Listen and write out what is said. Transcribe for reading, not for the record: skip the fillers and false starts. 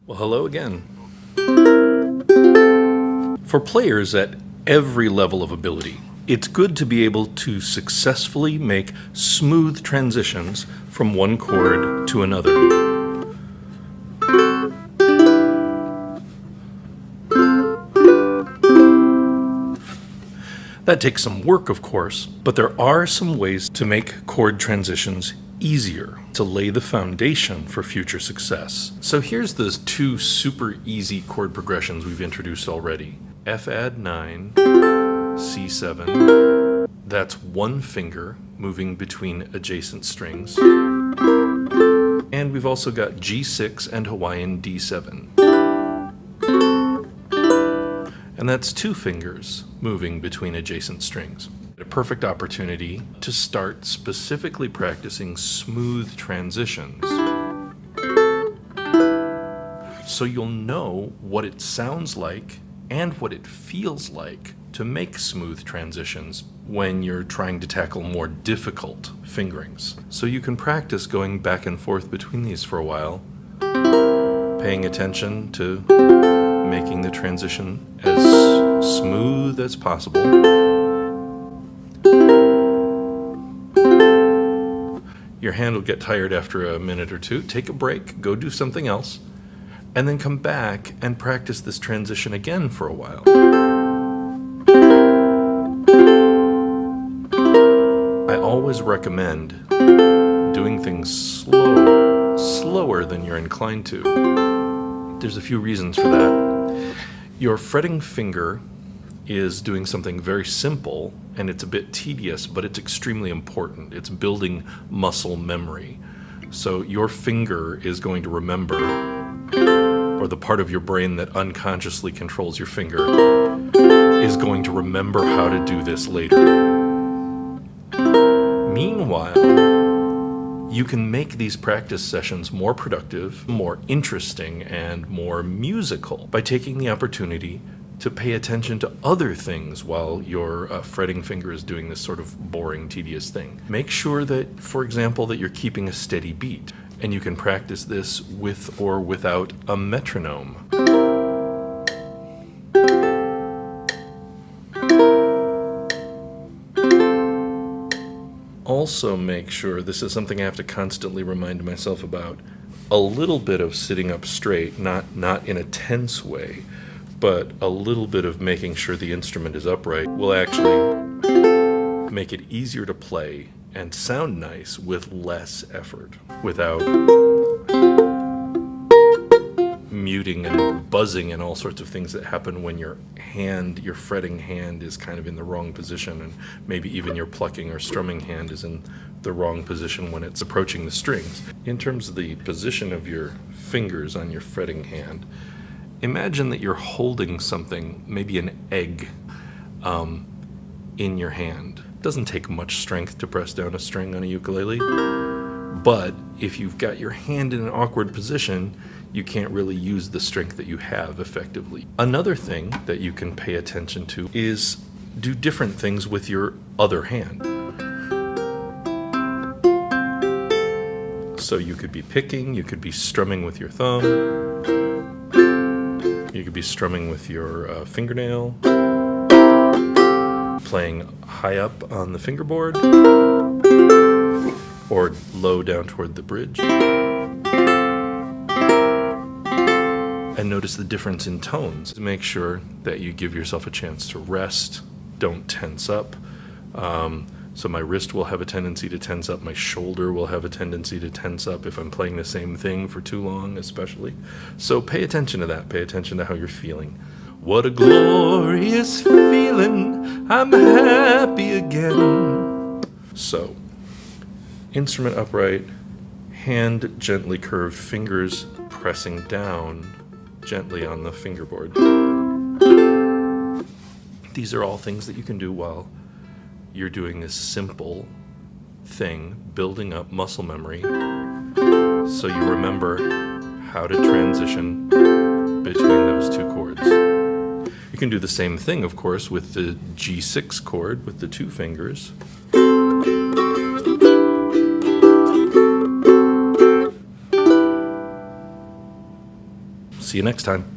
Well, hello again. For players at every level of ability, it's good to be able to successfully make smooth transitions from one chord to another. That takes some work, of course, but there are some ways to make chord transitions easier, to lay the foundation for future success. So here's the two super easy chord progressions we've introduced already. F add 9, C7, that's one finger moving between adjacent strings. And we've also got G6 and Hawaiian D7. And that's two fingers moving between adjacent strings. A perfect opportunity to start specifically practicing smooth transitions, so you'll know what it sounds like and what it feels like to make smooth transitions when you're trying to tackle more difficult fingerings. So you can practice going back and forth between these for a while, paying attention to making the transition as smooth as possible. Your hand will get tired after a minute or two. Take a break, go do something else, and then come back and practice this transition again for a while. I always recommend doing things slower than you're inclined to. There's a few reasons for that. Your fretting finger is doing something very simple, and it's a bit tedious, but it's extremely important. It's building muscle memory. So your finger is going to remember, or the part of your brain that unconsciously controls your finger is going to remember how to do this later. Meanwhile, you can make these practice sessions more productive, more interesting, and more musical by taking the opportunity to pay attention to other things while your fretting finger is doing this sort of boring, tedious thing. Make sure that, for example, that you're keeping a steady beat, and you can practice this with or without a metronome. Also make sure, this is something I have to constantly remind myself about, a little bit of sitting up straight, not in a tense way, but a little bit of making sure the instrument is upright will actually make it easier to play and sound nice with less effort, without muting and buzzing and all sorts of things that happen when your fretting hand is kind of in the wrong position, and maybe even your plucking or strumming hand is in the wrong position when it's approaching the strings. In terms of the position of your fingers on your fretting hand, imagine that you're holding something, maybe an egg, in your hand. It doesn't take much strength to press down a string on a ukulele, but if you've got your hand in an awkward position, you can't really use the strength that you have effectively. Another thing that you can pay attention to is do different things with your other hand. So you could be picking, you could be strumming with your thumb, you could be strumming with your fingernail, playing high up on the fingerboard, or low down toward the bridge. And notice the difference in tones. Make sure that you give yourself a chance to rest. Don't tense up. So my wrist will have a tendency to tense up. My shoulder will have a tendency to tense up if I'm playing the same thing for too long, especially. So pay attention to that. Pay attention to how you're feeling. What a glorious feeling. I'm happy again. So, instrument upright, hand gently curved, fingers pressing down gently on the fingerboard. These are all things that you can do while you're doing this simple thing, building up muscle memory, so you remember how to transition between those two chords. You can do the same thing, of course, with the G6 chord with the two fingers. See you next time.